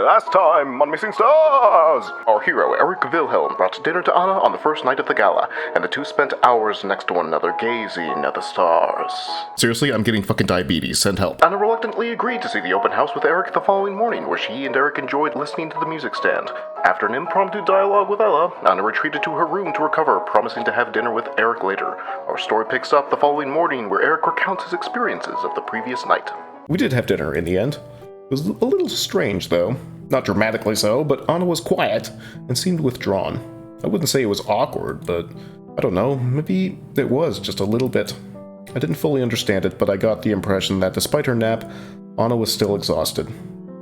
Last time on Missing Stars! Our hero, Eric Wilhelm, brought dinner to Anna on the first night of the gala, and the two spent hours next to one another gazing at the stars. Seriously, I'm getting fucking diabetes. Send help. Anna reluctantly agreed to see the open house with Eric the following morning, where she and Eric enjoyed listening to the music stand. After an impromptu dialogue with Ella, Anna retreated to her room to recover, promising to have dinner with Eric later. Our story picks up the following morning, where Eric recounts his experiences of the previous night. We did have dinner in the end. It was a little strange, though. Not dramatically so, but Anna was quiet and seemed withdrawn. I wouldn't say it was awkward, but I don't know, maybe it was just a little bit. I didn't fully understand it, but I got the impression that despite her nap, Anna was still exhausted.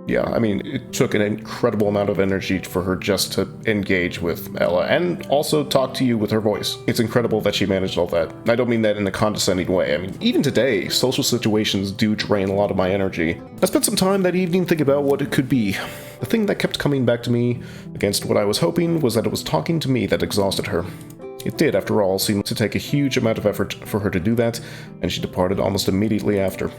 Yeah, I mean, it took an incredible amount of energy for her just to engage with Ella, and also talk to you with her voice. It's incredible that she managed all that. I don't mean that in a condescending way. I mean, even today, social situations do drain a lot of my energy. I spent some time that evening thinking about what it could be. The thing that kept coming back to me, against what I was hoping, was that it was talking to me that exhausted her. It did, after all, seem to take a huge amount of effort for her to do that, and she departed almost immediately after.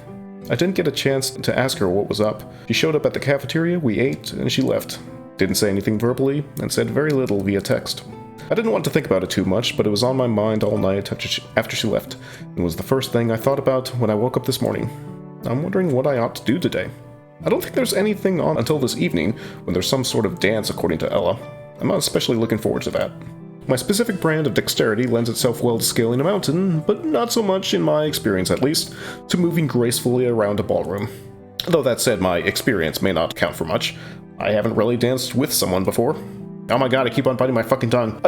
I didn't get a chance to ask her what was up. She showed up at the cafeteria, we ate, and she left. Didn't say anything verbally, and said very little via text. I didn't want to think about it too much, but it was on my mind all night after she left, and was the first thing I thought about when I woke up this morning. I'm wondering what I ought to do today. I don't think there's anything on until this evening, when there's some sort of dance according to Ella. I'm not especially looking forward to that. My specific brand of dexterity lends itself well to scaling a mountain, but not so much, in my experience at least, to moving gracefully around a ballroom. Though that said, my experience may not count for much. I haven't really danced with someone before. Oh my god, I keep on biting my fucking tongue.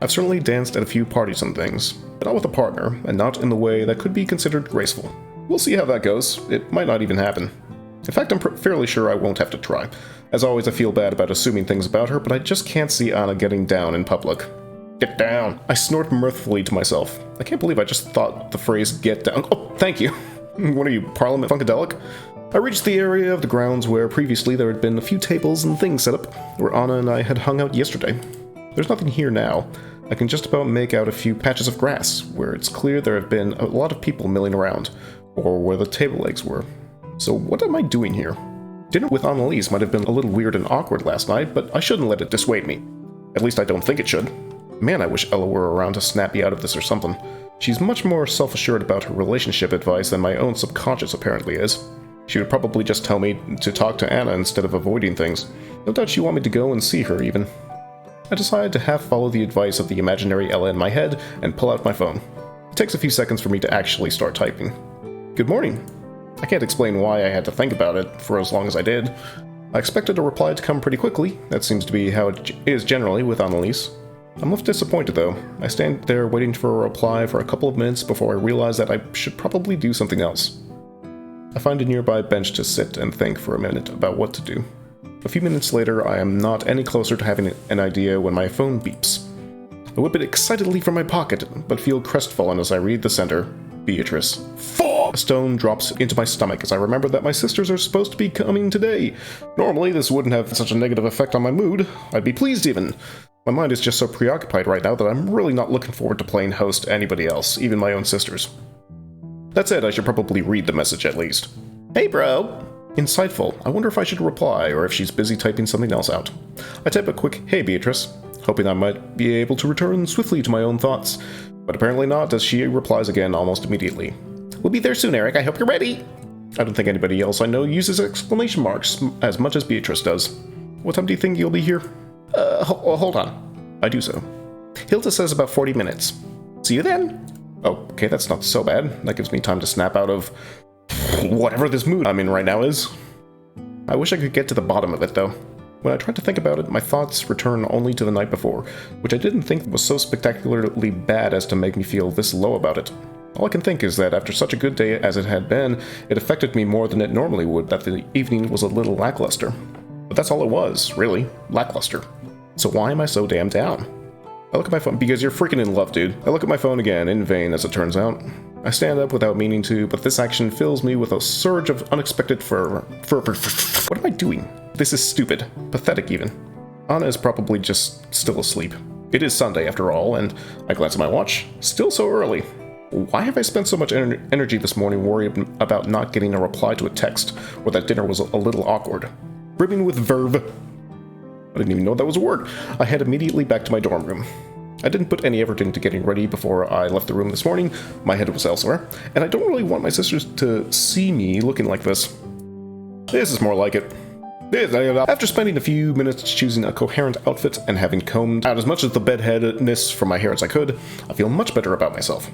I've certainly danced at a few parties and things, but not with a partner, and not in the way that could be considered graceful. We'll see how that goes. It might not even happen. In fact, I'm fairly sure I won't have to try. As always, I feel bad about assuming things about her, but I just can't see Anna getting down in public. Get down! I snort mirthfully to myself. I can't believe I just thought the phrase get down. Oh, thank you! What are you, Parliament Funkadelic? I reached the area of the grounds where previously there had been a few tables and things set up, where Anna and I had hung out yesterday. There's nothing here now. I can just about make out a few patches of grass, where it's clear there have been a lot of people milling around, or where the table legs were. So what am I doing here? Dinner with Annalise might have been a little weird and awkward last night, but I shouldn't let it dissuade me. At least I don't think it should. Man, I wish Ella were around to snap me out of this or something. She's much more self-assured about her relationship advice than my own subconscious apparently is. She would probably just tell me to talk to Anna instead of avoiding things. No doubt she'd want me to go and see her, even. I decided to half follow the advice of the imaginary Ella in my head and pull out my phone. It takes a few seconds for me to actually start typing. Good morning. I can't explain why I had to think about it for as long as I did. I expected a reply to come pretty quickly. That seems to be how it is generally with Annalise. I'm left disappointed though. I stand there waiting for a reply for a couple of minutes before I realize that I should probably do something else. I find a nearby bench to sit and think for a minute about what to do. A few minutes later, I am not any closer to having an idea when my phone beeps. I whip it excitedly from my pocket, but feel crestfallen as I read the sender, Beatrice. A stone drops into my stomach as I remember that my sisters are supposed to be coming today. Normally, this wouldn't have such a negative effect on my mood. I'd be pleased even. My mind is just so preoccupied right now that I'm really not looking forward to playing host to anybody else, even my own sisters. That said, I should probably read the message at least. Hey bro! Insightful. I wonder if I should reply, or if she's busy typing something else out. I type a quick, hey Beatrice, hoping I might be able to return swiftly to my own thoughts. But apparently not, as she replies again almost immediately. We'll be there soon, Eric. I hope you're ready. I don't think anybody else I know uses exclamation marks as much as Beatrice does. What time do you think you'll be here? Hold on. I do so. Hilda says about 40 minutes. See you then. Oh, okay, that's not so bad. That gives me time to snap out of whatever this mood I'm in right now is. I wish I could get to the bottom of it, though. When I try to think about it, my thoughts return only to the night before, which I didn't think was so spectacularly bad as to make me feel this low about it. All I can think is that after such a good day as it had been, it affected me more than it normally would, that the evening was a little lackluster. But that's all it was, really. Lackluster. So why am I so damn down? I look at my phone, because you're freaking in love, dude. I look at my phone again, in vain as it turns out. I stand up without meaning to, but this action fills me with a surge of unexpected fervor. What am I doing? This is stupid. Pathetic, even. Anna is probably just still asleep. It is Sunday, after all, and I glance at my watch. Still so early. Why have I spent so much energy this morning worrying about not getting a reply to a text, or that dinner was a little awkward? Brimming with verve. I didn't even know that was a word. I head immediately back to my dorm room. I didn't put any effort into getting ready before I left the room this morning. My head was elsewhere, and I don't really want my sisters to see me looking like this. This is more like it. After spending a few minutes choosing a coherent outfit and having combed out as much of the bedheadedness from my hair as I could, I feel much better about myself.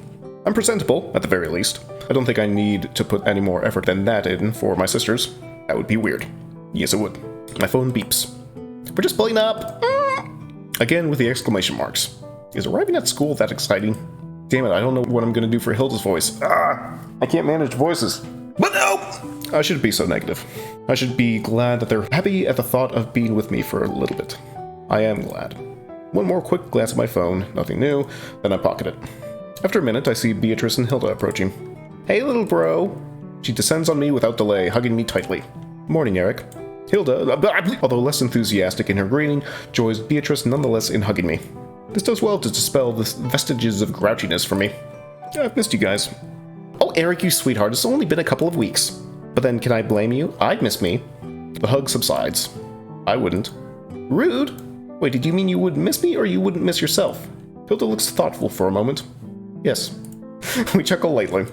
I'm presentable, at the very least. I don't think I need to put any more effort than that in for my sisters. That would be weird. Yes, it would. My phone beeps. We're just pulling up. Again with the exclamation marks. Is arriving at school that exciting? Damn it, I don't know what I'm going to do for Hilda's voice. I can't manage voices. But no! I shouldn't be so negative. I should be glad that they're happy at the thought of being with me for a little bit. I am glad. One more quick glance at my phone, nothing new, then I pocket it. After a minute, I see Beatrice and Hilda approaching. Hey, little bro. She descends on me without delay, hugging me tightly. Morning, Eric. Hilda, although less enthusiastic in her greeting, joins Beatrice nonetheless in hugging me. This does well to dispel the vestiges of grouchiness from me. I've missed you guys. Oh, Eric, you sweetheart, it's only been a couple of weeks. But then, can I blame you? I'd miss me. The hug subsides. I wouldn't. Rude? Wait, did you mean you wouldn't miss me, or you wouldn't miss yourself? Hilda looks thoughtful for a moment. Yes. We chuckle lightly.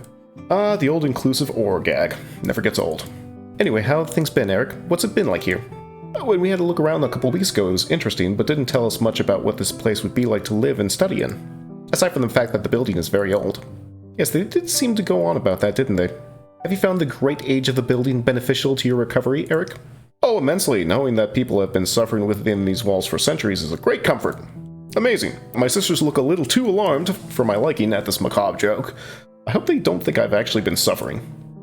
The old inclusive or gag. Never gets old. Anyway, how have things been, Eric? What's it been like here? When we had a look around a couple weeks ago, it was interesting, but didn't tell us much about what this place would be like to live and study in. Aside from the fact that the building is very old. Yes, they did seem to go on about that, didn't they? Have you found the great age of the building beneficial to your recovery, Eric? Oh, immensely. Knowing that people have been suffering within these walls for centuries is a great comfort. Amazing. My sisters look a little too alarmed for my liking at this macabre joke. I hope they don't think I've actually been suffering.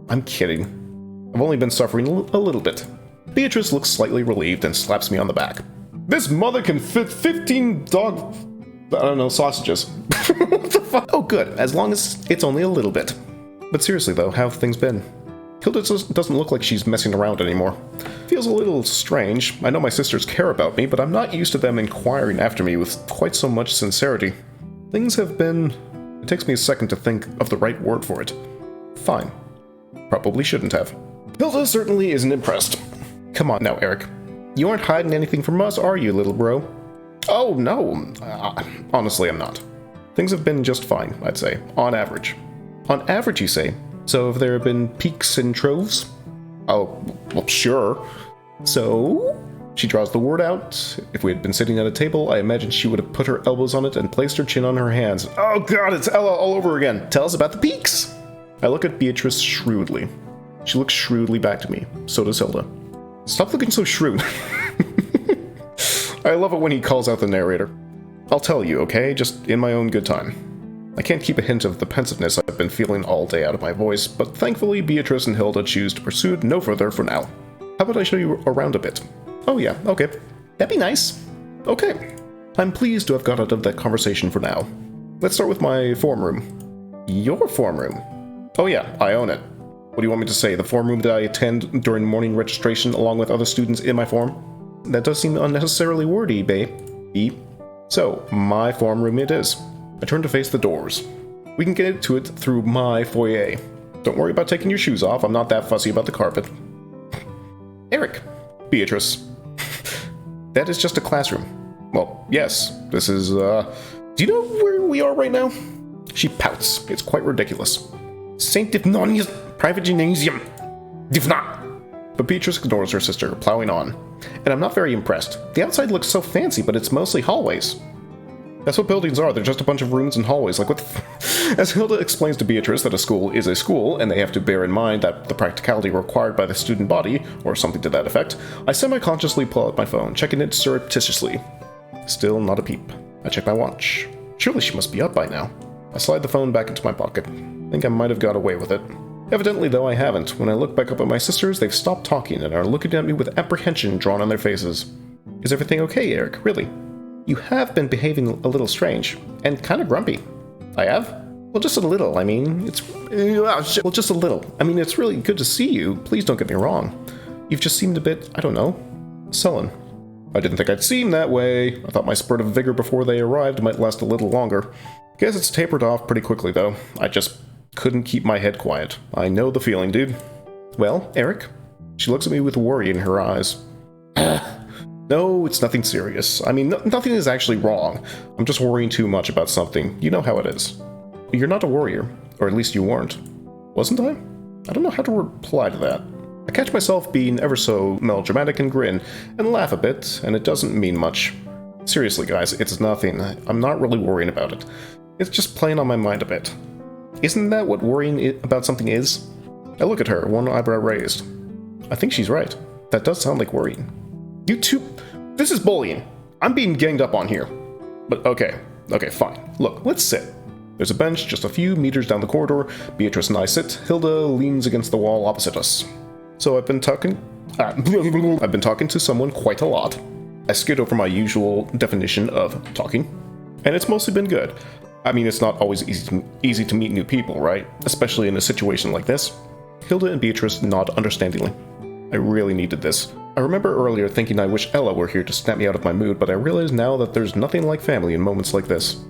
I'm kidding. I've only been suffering a little bit. Beatrice looks slightly relieved and slaps me on the back. This mother can fit 15 sausages. What the fuck? Oh, good. As long as it's only a little bit. But seriously, though, how have things been? Hilda doesn't look like she's messing around anymore. Feels a little strange. I know my sisters care about me, but I'm not used to them inquiring after me with quite so much sincerity. Things have been... It takes me a second to think of the right word for it. Fine. Probably shouldn't have. Hilda certainly isn't impressed. Come on now, Eric. You aren't hiding anything from us, are you, little bro? Oh, no. Honestly, I'm not. Things have been just fine, I'd say. On average. On average, you say? So have there been peaks and troves? Oh, well, sure. So? She draws the word out. If we had been sitting at a table, I imagine she would have put her elbows on it and placed her chin on her hands. Oh god, it's Ella all over again. Tell us about the peaks. I look at Beatrice shrewdly. She looks shrewdly back to me. So does Hilda. Stop looking so shrewd. I love it when he calls out the narrator. I'll tell you, okay? Just in my own good time. I can't keep a hint of the pensiveness I've been feeling all day out of my voice, but thankfully Beatrice and Hilda choose to pursue it no further for now. How about I show you around a bit? Oh yeah, okay. That'd be nice. Okay. I'm pleased to have got out of that conversation for now. Let's start with my form room. Your form room? Oh yeah, I own it. What do you want me to say? The form room that I attend during morning registration along with other students in my form? That does seem unnecessarily wordy, babe. So, my form room it is. I turn to face the doors. We can get to it through my foyer. Don't worry about taking your shoes off, I'm not that fussy about the carpet. Eric. Beatrice. That is just a classroom. Well, yes, this is, Do you know where we are right now? She pouts. It's quite ridiculous. St. Diphnonia's private gymnasium. Diphnot. But Beatrice ignores her sister, plowing on. And I'm not very impressed. The outside looks so fancy, but it's mostly hallways. That's what buildings are, they're just a bunch of rooms and hallways, like what the As Hilda explains to Beatrice that a school is a school, and they have to bear in mind that the practicality required by the student body, or something to that effect, I semi-consciously pull out my phone, checking it surreptitiously. Still not a peep. I check my watch. Surely she must be up by now. I slide the phone back into my pocket. Think I might have got away with it. Evidently, though, I haven't. When I look back up at my sisters, they've stopped talking and are looking at me with apprehension drawn on their faces. Is everything okay, Eric? Really? You have been behaving a little strange, and kind of grumpy. I have? Well, just a little. I mean, it's... Well, just a little. I mean, it's really good to see you. Please don't get me wrong. You've just seemed a bit, I don't know, sullen. I didn't think I'd seem that way. I thought my spurt of vigor before they arrived might last a little longer. Guess it's tapered off pretty quickly, though. I just couldn't keep my head quiet. I know the feeling, dude. Well, Eric? She looks at me with worry in her eyes. No, it's nothing serious. I mean, nothing is actually wrong. I'm just worrying too much about something. You know how it is. You're not a worrier, or at least you weren't. Wasn't I? I don't know how to reply to that. I catch myself being ever so melodramatic and grin, and laugh a bit, and it doesn't mean much. Seriously, guys, it's nothing. I'm not really worrying about it. It's just playing on my mind a bit. Isn't that what worrying about something is? I look at her, one eyebrow raised. I think she's right. That does sound like worrying. You two... This is bullying. I'm being ganged up on here. But okay, fine. Look, let's sit. There's a bench just a few meters down the corridor. Beatrice and I sit. Hilda leans against the wall opposite us. So I've been talking to someone quite a lot. I skid over my usual definition of talking, and it's mostly been good. I mean, it's not always easy to meet new people, right? Especially in a situation like this. Hilda and Beatrice nod understandingly. I really needed this. I remember earlier thinking I wish Ella were here to snap me out of my mood, but I realize now that there's nothing like family in moments like this.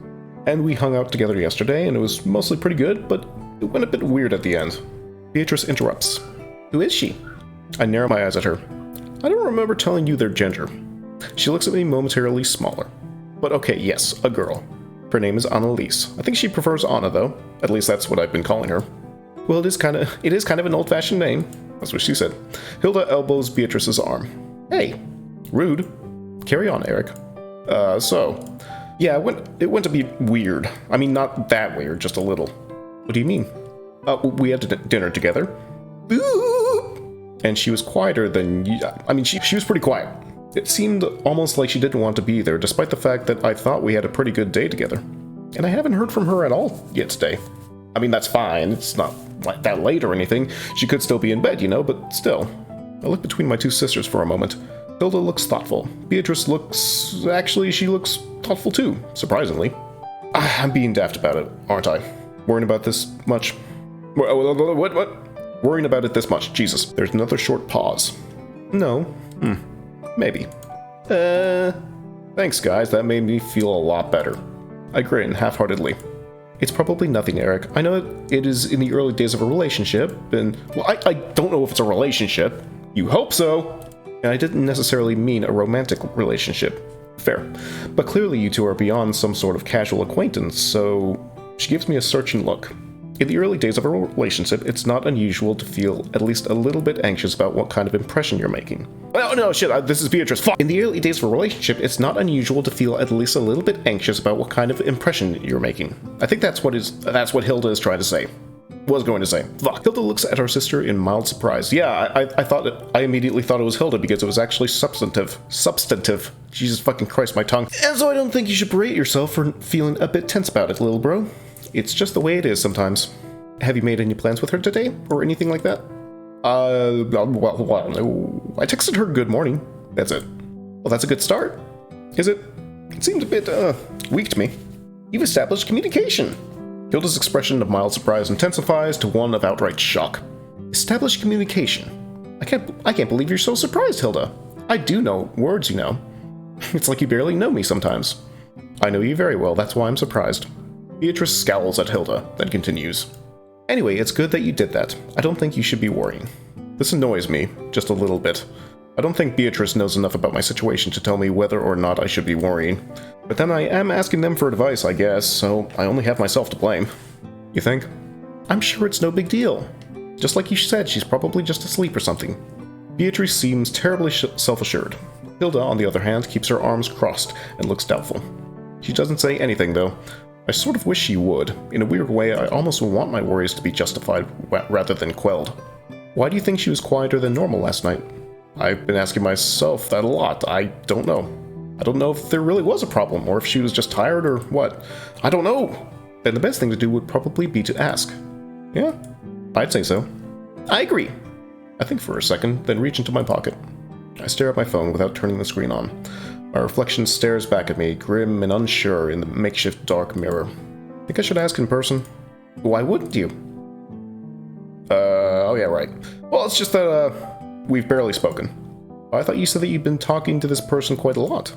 And we hung out together yesterday, and it was mostly pretty good, but it went a bit weird at the end. Beatrice interrupts. Who is she? I narrow my eyes at her. I don't remember telling you their gender. She looks at me momentarily smaller. But okay, yes, a girl. Her name is Annalise. I think she prefers Anna, though. At least that's what I've been calling her. Well, it is kind of an old-fashioned name. That's what she said. Hilda elbows Beatrice's arm. Hey, rude. Carry on, Eric. Yeah, it went to be weird. I mean, not that weird, just a little. What do you mean? We had dinner together. And she was quieter than you. I mean, she was pretty quiet. It seemed almost like she didn't want to be there, despite the fact that I thought we had a pretty good day together. And I haven't heard from her at all yet today. I mean, that's fine. It's not like that late or anything. She could still be in bed, you know, but still. I look between my two sisters for a moment. Hilda looks thoughtful. Beatrice looks thoughtful too, surprisingly. I'm being daft about it, aren't I? Worrying about this much? What? Worrying about it this much. Jesus. There's another short pause. No. Maybe. Thanks, guys. That made me feel a lot better. I grin half-heartedly. It's probably nothing, Eric. I know it is in the early days of a relationship, and... Well, I don't know if it's a relationship. You hope so! And I didn't necessarily mean a romantic relationship. Fair. But clearly you two are beyond some sort of casual acquaintance, so... She gives me a searching look. In the early days of a relationship, it's not unusual to feel at least a little bit anxious about what kind of impression you're making. Oh no, shit, this is Beatrice. Fuck! In the early days of a relationship, it's not unusual to feel at least a little bit anxious about what kind of impression you're making. I think that's what Hilda is trying to say. Was going to say. Fuck. Hilda looks at her sister in mild surprise. Yeah, I immediately thought it was Hilda because it was actually substantive. Jesus fucking Christ, my tongue. And so I don't think you should berate yourself for feeling a bit tense about it, little bro. It's just the way it is sometimes. Have you made any plans with her today? Or anything like that? Well, no. I texted her good morning. That's it. Well, that's a good start. Is it? It seemed a bit, weak to me. You've established communication. Hilda's expression of mild surprise intensifies to one of outright shock. Established communication? I can't believe you're so surprised, Hilda. I do know words, you know. It's like you barely know me sometimes. I know you very well, that's why I'm surprised. Beatrice scowls at Hilda, then continues. Anyway, it's good that you did that. I don't think you should be worrying. This annoys me, just a little bit. I don't think Beatrice knows enough about my situation to tell me whether or not I should be worrying. But then I am asking them for advice, I guess, so I only have myself to blame. You think? I'm sure it's no big deal. Just like you said, she's probably just asleep or something. Beatrice seems terribly self-assured. Hilda, on the other hand, keeps her arms crossed and looks doubtful. She doesn't say anything, though. I sort of wish she would. In a weird way, I almost want my worries to be justified rather than quelled. Why do you think she was quieter than normal last night? I've been asking myself that a lot. I don't know. I don't know if there really was a problem, or if she was just tired, or what. I don't know! Then the best thing to do would probably be to ask. Yeah, I'd say so. I agree. I think for a second, then reach into my pocket. I stare at my phone without turning the screen on. My reflection stares back at me, grim and unsure in the makeshift dark mirror. Think I should ask in person? Why wouldn't you? Oh yeah, right. Well, it's just that, we've barely spoken. I thought you said that you'd been talking to this person quite a lot.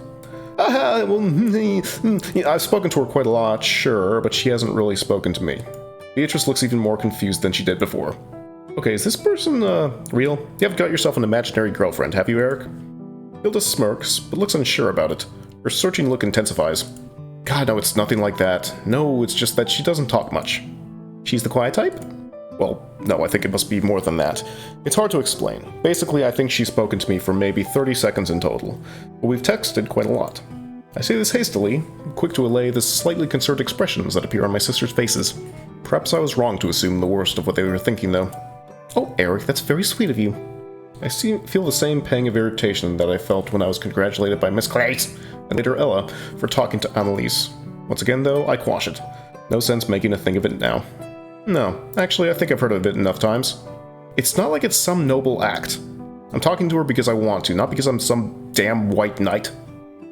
I've spoken to her quite a lot, sure, but she hasn't really spoken to me. Beatrice looks even more confused than she did before. Okay, is this person, real? You haven't got yourself an imaginary girlfriend, have you, Eric? Hilda smirks, but looks unsure about it. Her searching look intensifies. God, no, it's nothing like that. No, it's just that she doesn't talk much. She's the quiet type? Well, no, I think it must be more than that. It's hard to explain. Basically, I think she's spoken to me for maybe 30 seconds in total, but we've texted quite a lot. I say this hastily, quick to allay the slightly concerned expressions that appear on my sisters' faces. Perhaps I was wrong to assume the worst of what they were thinking, though. Oh, Eric, that's very sweet of you. I feel the same pang of irritation that I felt when I was congratulated by Miss Clace and later Ella for talking to Annalise. Once again, though, I quash it. No sense making a thing of it now. No, actually, I think I've heard of it enough times. It's not like it's some noble act. I'm talking to her because I want to, not because I'm some damn white knight.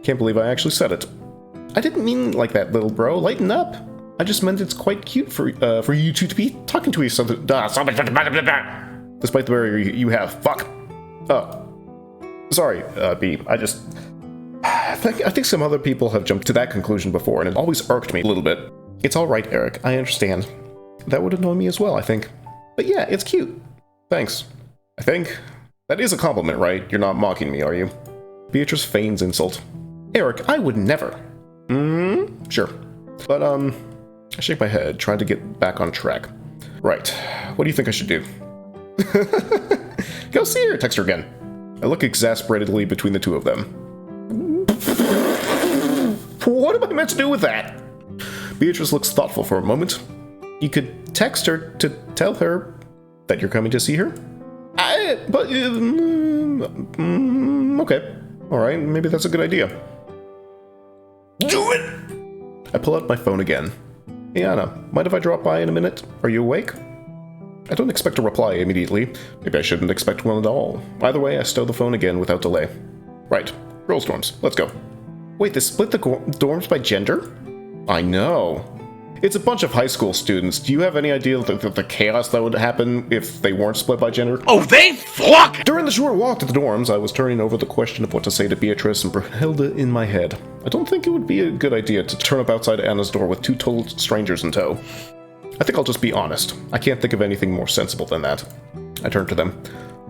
Can't believe I actually said it. I didn't mean like that, little bro. Lighten up. I just meant it's quite cute for you two to be talking to each other. Despite the barrier you have. Fuck. Oh. Sorry, B. I think some other people have jumped to that conclusion before, and it always irked me a little bit. It's alright, Eric. I understand. That would annoy me as well, I think. But yeah, it's cute. Thanks. I think. That is a compliment, right? You're not mocking me, are you? Beatrice feigns insult. Eric, I would never. Sure. But, I shake my head, trying to get back on track. Right. What do you think I should do? Go see her, text her again. I look exasperatedly between the two of them. What am I meant to do with that? Beatrice looks thoughtful for a moment. You could text her to tell her that you're coming to see her? Okay. Alright, maybe that's a good idea. Do it! I pull out my phone again. Hey Anna, mind if I drop by in a minute? Are you awake? I don't expect a reply immediately. Maybe I shouldn't expect one at all. Either way, I stow the phone again without delay. Right. Girls' dorms. Let's go. Wait, they split the dorms by gender? I know. It's a bunch of high school students. Do you have any idea of the chaos that would happen if they weren't split by gender? Oh, they fuck! During the short walk to the dorms, I was turning over the question of what to say to Beatrice and Brunhilde in my head. I don't think it would be a good idea to turn up outside Anna's door with two total strangers in tow. I think I'll just be honest. I can't think of anything more sensible than that. I turned to them.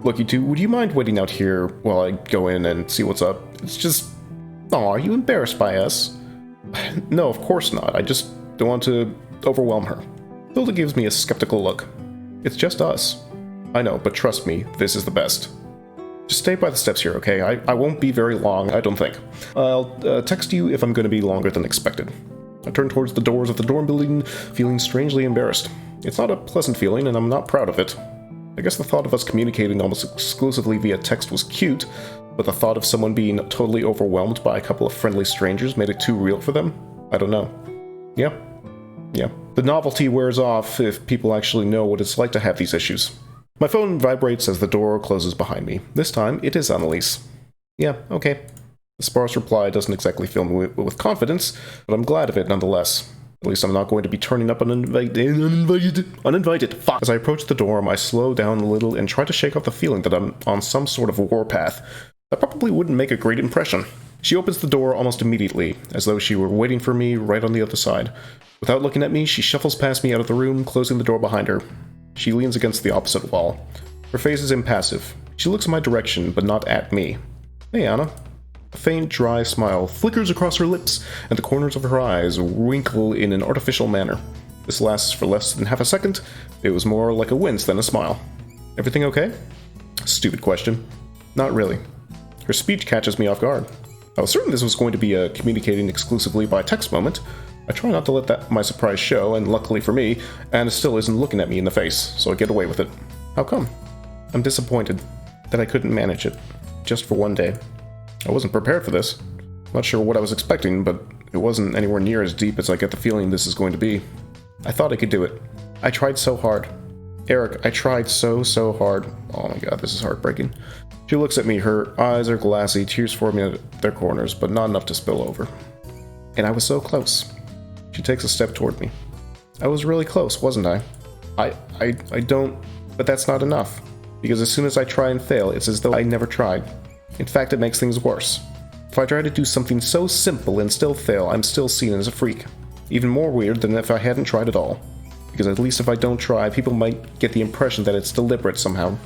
Look, you two, would you mind waiting out here while I go in and see what's up? It's just... Aw, are you embarrassed by us? No, of course not. I just don't want to overwhelm her. Hilda gives me a skeptical look. It's just us. I know, but trust me, this is the best. Just stay by the steps here, okay? I won't be very long, I don't think. I'll text you if I'm going to be longer than expected. I turn towards the doors of the dorm building, feeling strangely embarrassed. It's not a pleasant feeling, and I'm not proud of it. I guess the thought of us communicating almost exclusively via text was cute, but the thought of someone being totally overwhelmed by a couple of friendly strangers made it too real for them? I don't know. Yeah. The novelty wears off if people actually know what it's like to have these issues. My phone vibrates as the door closes behind me. This time, it is Annalise. Yeah, okay. The sparse reply doesn't exactly fill me with confidence, but I'm glad of it nonetheless. At least I'm not going to be turning up uninvited. Fuck. As I approach the dorm, I slow down a little and try to shake off the feeling that I'm on some sort of warpath. That probably wouldn't make a great impression. She opens the door almost immediately, as though she were waiting for me right on the other side. Without looking at me, she shuffles past me out of the room, closing the door behind her. She leans against the opposite wall. Her face is impassive. She looks in my direction, but not at me. Hey, Anna. A faint, dry smile flickers across her lips, and the corners of her eyes wrinkle in an artificial manner. This lasts for less than half a second. It was more like a wince than a smile. Everything okay? Stupid question. Not really. Her speech catches me off guard. I was certain this was going to be a communicating exclusively by text moment. I try not to let my surprise show, and luckily for me, Anna still isn't looking at me in the face, so I get away with it. How come? I'm disappointed that I couldn't manage it, just for one day. I wasn't prepared for this. Not sure what I was expecting, but it wasn't anywhere near as deep as I get the feeling this is going to be. I thought I could do it. I tried so hard. Eric, I tried so hard. Oh my god, this is heartbreaking. She looks at me, her eyes are glassy, tears forming at their corners, but not enough to spill over. And I was so close. She takes a step toward me. I was really close, wasn't I? I don't... But that's not enough. Because as soon as I try and fail, it's as though I never tried. In fact, it makes things worse. If I try to do something so simple and still fail, I'm still seen as a freak. Even more weird than if I hadn't tried at all. Because at least if I don't try, people might get the impression that it's deliberate somehow.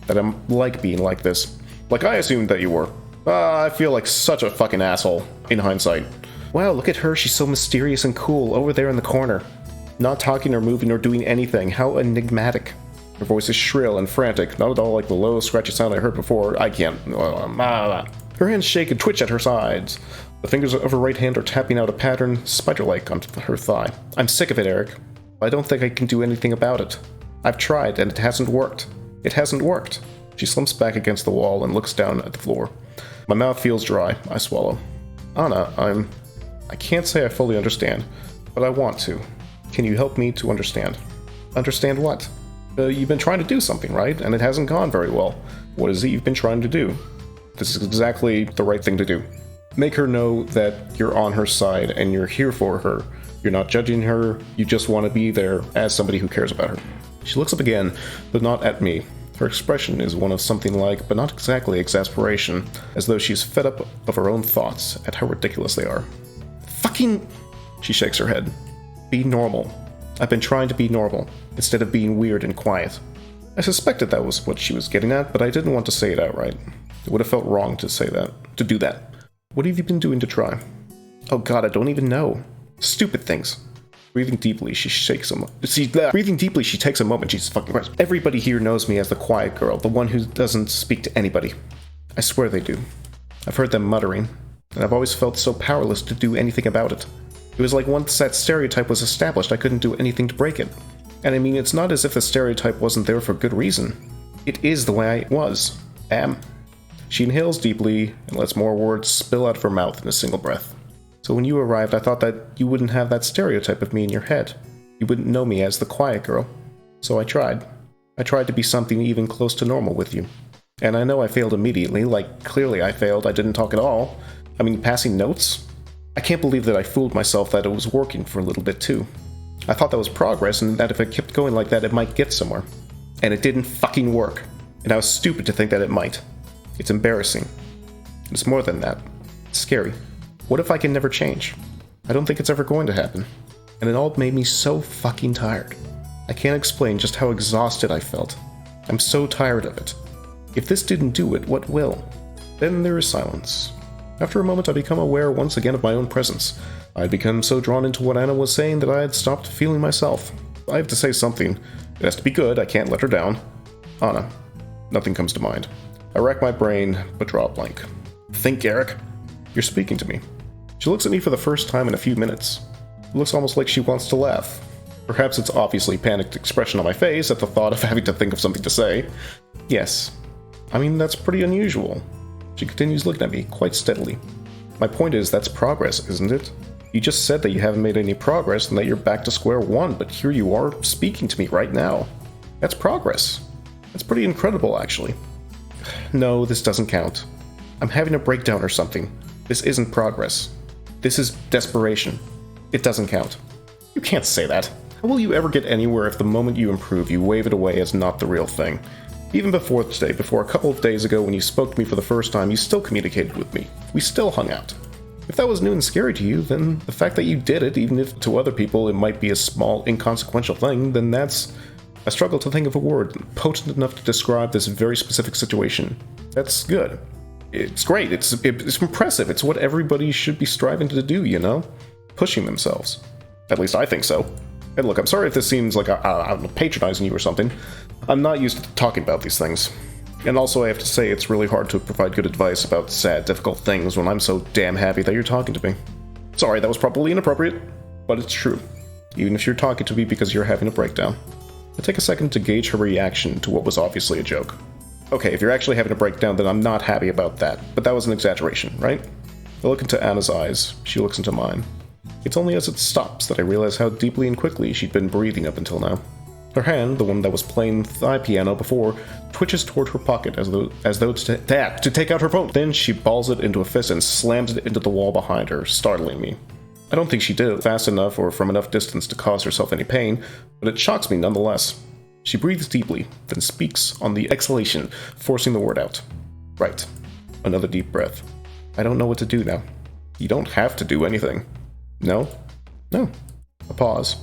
That I'm like being like this. Like I assumed that you were. I feel like such a fucking asshole, in hindsight. Wow, look at her, she's so mysterious and cool, over there in the corner. Not talking or moving or doing anything, how enigmatic. Her voice is shrill and frantic, not at all like the low, scratchy sound I heard before. I can't. Her hands shake and twitch at her sides. The fingers of her right hand are tapping out a pattern, spider-like, onto her thigh. I'm sick of it, Eric. I don't think I can do anything about it. I've tried, and it hasn't worked. It hasn't worked. She slumps back against the wall and looks down at the floor. My mouth feels dry. I swallow. Anna, I can't say I fully understand, but I want to. Can you help me to understand? Understand what? You've been trying to do something, right? And it hasn't gone very well. What is it you've been trying to do? This is exactly the right thing to do. Make her know that you're on her side and you're here for her. You're not judging her, you just want to be there as somebody who cares about her. She looks up again, but not at me. Her expression is one of something like, but not exactly, exasperation, as though she's fed up of her own thoughts at how ridiculous they are. Fucking... She shakes her head. Be normal. I've been trying to be normal, instead of being weird and quiet. I suspected that was what she was getting at, but I didn't want to say it outright. It would have felt wrong to say that, to do that. What have you been doing to try? Oh god, I don't even know. Stupid things. Breathing deeply, she takes a moment. Jesus fucking Christ. Everybody here knows me as the quiet girl, the one who doesn't speak to anybody. I swear they do. I've heard them muttering, and I've always felt so powerless to do anything about it. It was like once that stereotype was established, I couldn't do anything to break it. And I mean, it's not as if the stereotype wasn't there for good reason. It is the way I was. Am. She inhales deeply and lets more words spill out of her mouth in a single breath. So when you arrived, I thought that you wouldn't have that stereotype of me in your head. You wouldn't know me as the quiet girl. So I tried. I tried to be something even close to normal with you. And I know I failed immediately, like clearly I failed, I didn't talk at all. I mean, passing notes? I can't believe that I fooled myself that it was working for a little bit too. I thought that was progress and that if it kept going like that it might get somewhere. And it didn't fucking work. And I was stupid to think that it might. It's embarrassing. It's more than that. It's scary. What if I can never change? I don't think it's ever going to happen. And it all made me so fucking tired. I can't explain just how exhausted I felt. I'm so tired of it. If this didn't do it, what will? Then there is silence. After a moment I become aware once again of my own presence. I had become so drawn into what Anna was saying that I had stopped feeling myself. I have to say something. It has to be good, I can't let her down. Anna. Nothing comes to mind. I rack my brain, but draw a blank. Think, Eric. You're speaking to me. She looks at me for the first time in a few minutes. It looks almost like she wants to laugh. Perhaps it's obviously panicked expression on my face at the thought of having to think of something to say. Yes. I mean, that's pretty unusual. She continues looking at me, quite steadily. My point is, that's progress, isn't it? You just said that you haven't made any progress and that you're back to square one, but here you are speaking to me right now. That's progress. That's pretty incredible, actually. No, this doesn't count. I'm having a breakdown or something. This isn't progress. This is desperation. It doesn't count. You can't say that. How will you ever get anywhere if the moment you improve, you wave it away as not the real thing? Even before today, before a couple of days ago when you spoke to me for the first time, you still communicated with me. We still hung out. If that was new and scary to you, then the fact that you did it, even if to other people it might be a small, inconsequential thing, then that's... I struggle to think of a word potent enough to describe this very specific situation. That's good. It's great. It's impressive. It's what everybody should be striving to do, you know? Pushing themselves. At least I think so. And look, I'm sorry if this seems like I'm patronizing you or something. I'm not used to talking about these things. And also I have to say it's really hard to provide good advice about sad, difficult things when I'm so damn happy that you're talking to me. Sorry, that was probably inappropriate, but it's true. Even if you're talking to me because you're having a breakdown. I take a second to gauge her reaction to what was obviously a joke. Okay, if you're actually having a breakdown, then I'm not happy about that, but that was an exaggeration, right? I look into Anna's eyes, she looks into mine. It's only as it stops that I realize how deeply and quickly she'd been breathing up until now. Her hand, the one that was playing thigh piano before, twitches toward her pocket as though to take out her phone. Then she balls it into a fist and slams it into the wall behind her, startling me. I don't think she did it fast enough or from enough distance to cause herself any pain, but it shocks me nonetheless. She breathes deeply, then speaks on the exhalation, forcing the word out. Right. Another deep breath. I don't know what to do now. You don't have to do anything. No? No. A pause.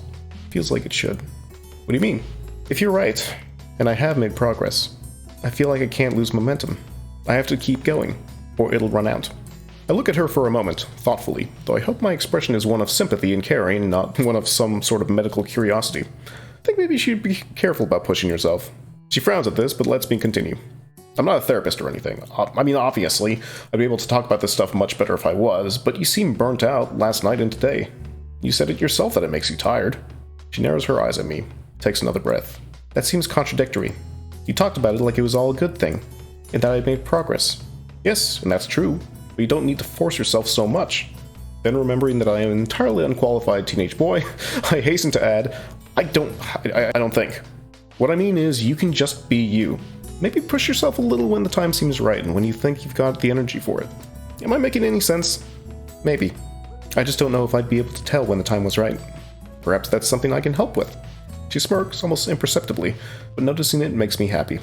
Feels like it should. What do you mean? If you're right, and I have made progress, I feel like I can't lose momentum. I have to keep going. or it'll run out. I look at her for a moment, thoughtfully, though I hope my expression is one of sympathy and caring, not one of some sort of medical curiosity. I think maybe you should be careful about pushing yourself. She frowns at this, but lets me continue. I'm not a therapist or anything. I mean, obviously, I'd be able to talk about this stuff much better if I was, but you seem burnt out last night and today. You said it yourself that it makes you tired. She narrows her eyes at me, takes another breath. That seems contradictory. You talked about it like it was all a good thing, and that I'd made progress. Yes, and that's true, but you don't need to force yourself so much. Then remembering that I am an entirely unqualified teenage boy, I hasten to add, I don't think. What I mean is, you can just be you. Maybe push yourself a little when the time seems right and when you think you've got the energy for it. Am I making any sense? Maybe. I just don't know if I'd be able to tell when the time was right. Perhaps that's something I can help with. She smirks almost imperceptibly, but noticing it makes me happy.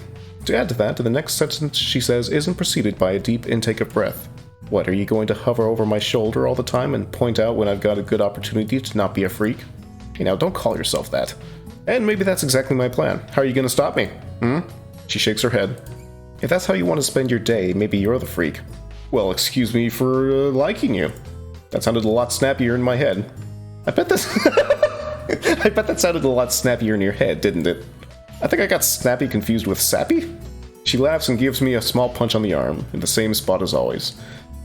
To add to that, the next sentence she says isn't preceded by a deep intake of breath. What, are you going to hover over my shoulder all the time and point out when I've got a good opportunity to not be a freak? Hey now, don't call yourself that. And maybe that's exactly my plan. How are you going to stop me? She shakes her head. If that's how you want to spend your day, maybe you're the freak. Well, excuse me for liking you. That sounded a lot snappier in my head. I bet that sounded a lot snappier in your head, didn't it? I think I got snappy confused with sappy? She laughs and gives me a small punch on the arm, in the same spot as always.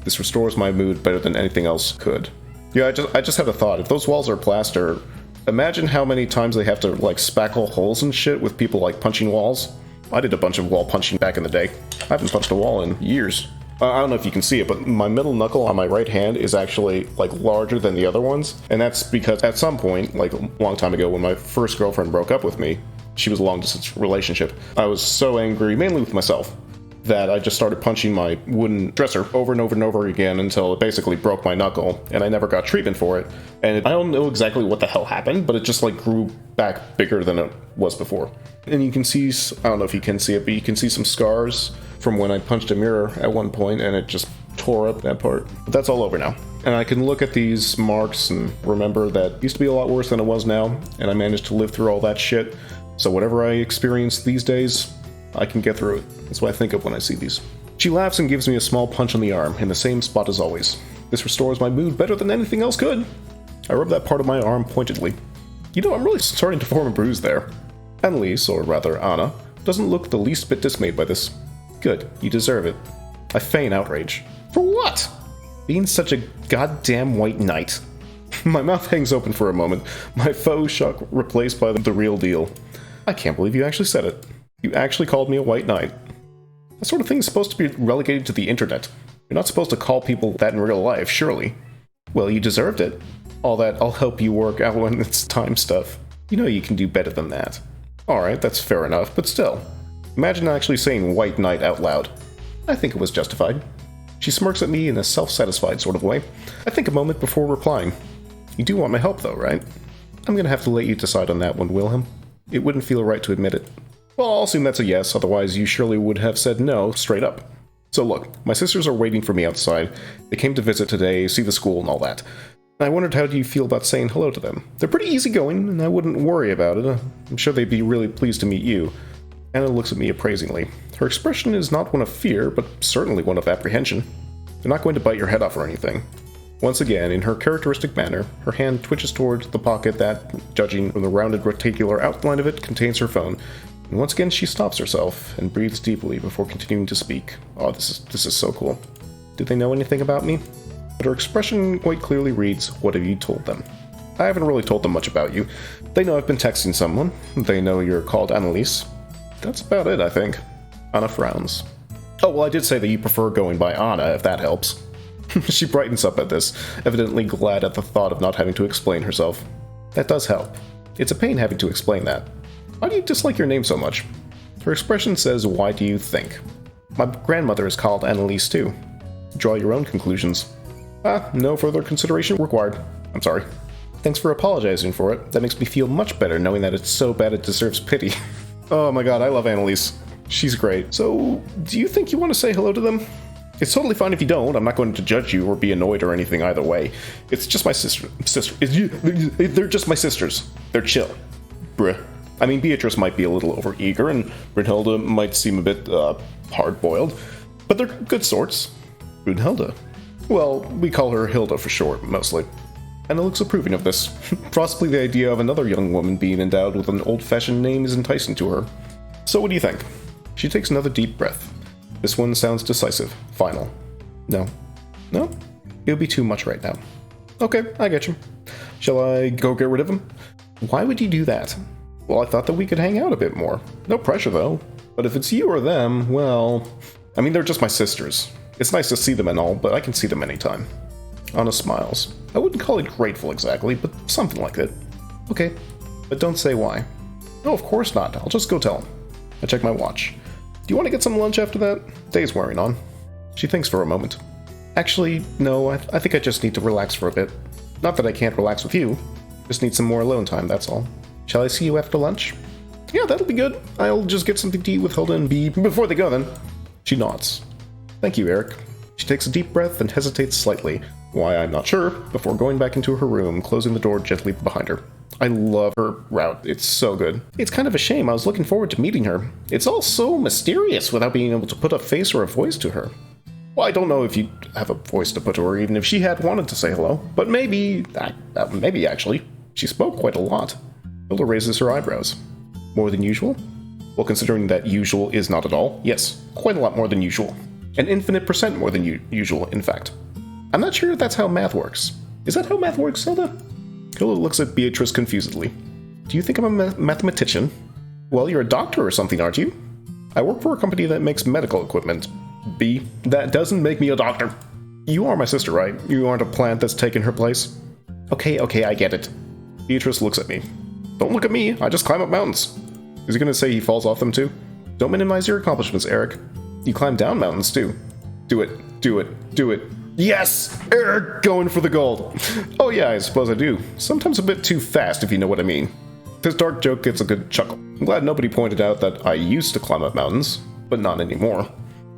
This restores my mood better than anything else could. Yeah, I just had a thought. If those walls are plaster, imagine how many times they have to, like, spackle holes and shit with people, like, punching walls. I did a bunch of wall punching back in the day. I haven't punched a wall in years. I don't know if you can see it, but my middle knuckle on my right hand is actually, like, larger than the other ones. And that's because at some point, like, a long time ago when my first girlfriend broke up with me, she was a long-distance relationship, I was so angry, mainly with myself, that I just started punching my wooden dresser over and over and over again until it basically broke my knuckle, and I never got treatment for it. And I don't know exactly what the hell happened, but it just, like, grew back bigger than it was before. And you can see, I don't know if you can see it, but you can see some scars from when I punched a mirror at one point and it just tore up that part. But that's all over now. And I can look at these marks and remember that it used to be a lot worse than it was now, and I managed to live through all that shit. So whatever I experience these days, I can get through it. That's what I think of when I see these. She laughs and gives me a small punch on the arm, in the same spot as always. This restores my mood better than anything else could. I rub that part of my arm pointedly. You know, I'm really starting to form a bruise there. Annalise, or rather Anna, doesn't look the least bit dismayed by this. Good, you deserve it. I feign outrage. For what? Being such a goddamn white knight. My mouth hangs open for a moment, my faux shock replaced by the real deal. I can't believe you actually said it. You actually called me a white knight. That sort of thing is supposed to be relegated to the internet. You're not supposed to call people that in real life, surely. Well, you deserved it. All that I'll help you work out when it's time stuff. You know you can do better than that. Alright, that's fair enough, but still. Imagine actually saying white knight out loud. I think it was justified. She smirks at me in a self-satisfied sort of way. I think a moment before replying. You do want my help though, right? I'm gonna have to let you decide on that one, Wilhelm. It wouldn't feel right to admit it. Well, I'll assume that's a yes, otherwise you surely would have said no straight up. So look, my sisters are waiting for me outside. They came to visit today, see the school and all that. I wondered how do you feel about saying hello to them. They're pretty easygoing, and I wouldn't worry about it. I'm sure they'd be really pleased to meet you. Anna looks at me appraisingly. Her expression is not one of fear, but certainly one of apprehension. They're not going to bite your head off or anything. Once again, in her characteristic manner, her hand twitches towards the pocket that, judging from the rounded rectangular outline of it, contains her phone. And once again she stops herself and breathes deeply before continuing to speak. Oh, this is so cool. Do they know anything about me? But her expression quite clearly reads, what have you told them? I haven't really told them much about you. They know I've been texting someone. They know you're called Annalise. That's about it, I think. Anna frowns. Oh, well, I did say that you prefer going by Anna, if that helps. She brightens up at this, evidently glad at the thought of not having to explain herself. That does help. It's a pain having to explain that. Why do you dislike your name so much? Her expression says, why do you think? My grandmother is called Annalise too. Draw your own conclusions. No further consideration required. I'm sorry. Thanks for apologizing for it. That makes me feel much better knowing that it's so bad it deserves pity. Oh my god, I love Annalise. She's great. So, do you think you want to say hello to them? It's totally fine if you don't. I'm not going to judge you or be annoyed or anything either way. It's just my sister. They're just my sisters. They're chill. Bruh. I mean, Beatrice might be a little overeager, and Brynhilde might seem a bit hard-boiled, but they're good sorts. Brunhilde? Well, we call her Hilda for short, mostly. Anna looks approving of this. Possibly the idea of another young woman being endowed with an old-fashioned name is enticing to her. So what do you think? She takes another deep breath. This one sounds decisive. Final. No. No? It would be too much right now. Okay, I get you. Shall I go get rid of him? Why would you do that? Well, I thought that we could hang out a bit more. No pressure, though. But if it's you or them, well... I mean, they're just my sisters. It's nice to see them and all, but I can see them anytime. Anna smiles. I wouldn't call it grateful exactly, but something like that. Okay, but don't say why. No, of course not. I'll just go tell him. I check my watch. Do you want to get some lunch after that? Day's wearing on. She thinks for a moment. Actually, no, I think I just need to relax for a bit. Not that I can't relax with you. Just need some more alone time, that's all. Shall I see you after lunch? Yeah, that'll be good. I'll just get something to eat with Hilda and Bee before they go then. She nods. Thank you, Eric. She takes a deep breath and hesitates slightly. Why, I'm not sure, before going back into her room, closing the door gently behind her. I love her route. It's so good. It's kind of a shame. I was looking forward to meeting her. It's all so mysterious without being able to put a face or a voice to her. Well, I don't know if you have a voice to put to her, even if she had wanted to say hello. But maybe actually. She spoke quite a lot. Hilda raises her eyebrows. More than usual? Well, considering that usual is not at all, yes, quite a lot more than usual. An infinite percent more than usual, in fact. I'm not sure if that's how math works. Is that how math works, Hilda? Hilda looks at Beatrice confusedly. Do you think I'm a mathematician? Well, you're a doctor or something, aren't you? I work for a company that makes medical equipment. B, that doesn't make me a doctor. You are my sister, right? You aren't a plant that's taken her place? Okay, I get it. Beatrice looks at me. Don't look at me, I just climb up mountains. Is he gonna say he falls off them too? Don't minimize your accomplishments, Eric. You climb down mountains too. Do it, do it, do it. Yes! Eric, going for the gold. Oh yeah, I suppose I do. Sometimes a bit too fast, if you know what I mean. This dark joke gets a good chuckle. I'm glad nobody pointed out that I used to climb up mountains, but not anymore.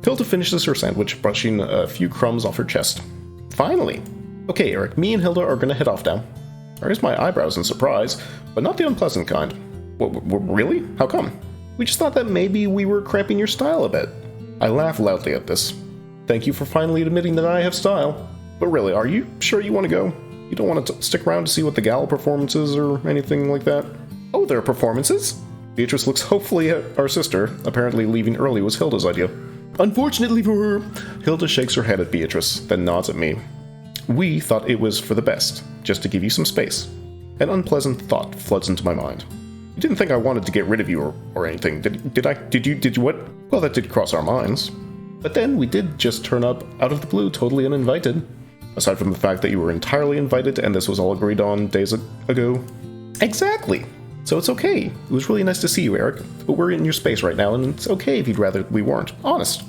Hilda finishes her sandwich, brushing a few crumbs off her chest. Finally! Okay, Eric, me and Hilda are gonna head off now. I raise my eyebrows in surprise, but not the unpleasant kind. Really? How come? We just thought that maybe we were cramping your style a bit. I laugh loudly at this. Thank you for finally admitting that I have style. But really, are you sure you want to go? You don't want to stick around to see what the gala performances or anything like that? Oh, there are performances? Beatrice looks hopefully at our sister. Apparently leaving early was Hilda's idea. Unfortunately for her, Hilda shakes her head at Beatrice, then nods at me. We thought it was for the best, just to give you some space. An unpleasant thought floods into my mind. You didn't think I wanted to get rid of you or anything, did you what? Well, that did cross our minds. But then we did just turn up out of the blue, totally uninvited. Aside from the fact that you were entirely invited and this was all agreed on days ago. Exactly! So it's okay. It was really nice to see you, Eric. But we're in your space right now, and it's okay if you'd rather we weren't. Honest.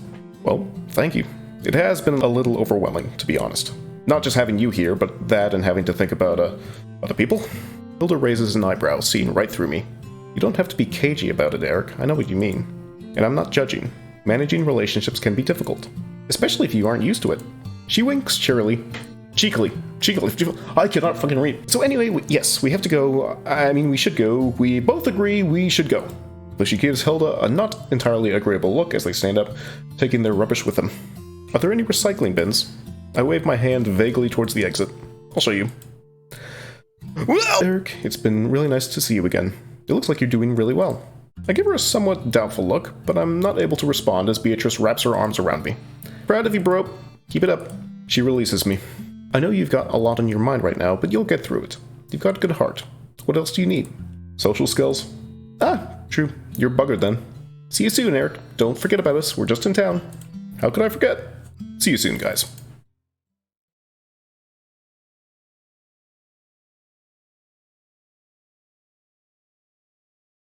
Well, thank you. It has been a little overwhelming, to be honest. Not just having you here, but that and having to think about, other people? Hilda raises an eyebrow, seeing right through me. You don't have to be cagey about it, Eric. I know what you mean. And I'm not judging. Managing relationships can be difficult. Especially if you aren't used to it. She winks cheerily. Cheekily. I cannot fucking read. So anyway, yes, we have to go. I mean, we should go. We both agree we should go. Though she gives Hilda a not entirely agreeable look as they stand up, taking their rubbish with them. Are there any recycling bins? I wave my hand vaguely towards the exit. I'll show you. Well, Eric, it's been really nice to see you again. It looks like you're doing really well. I give her a somewhat doubtful look, but I'm not able to respond as Beatrice wraps her arms around me. Proud of you, bro. Keep it up. She releases me. I know you've got a lot on your mind right now, but you'll get through it. You've got a good heart. What else do you need? Social skills? Ah, true. You're buggered then. See you soon, Eric. Don't forget about us. We're just in town. How could I forget? See you soon, guys.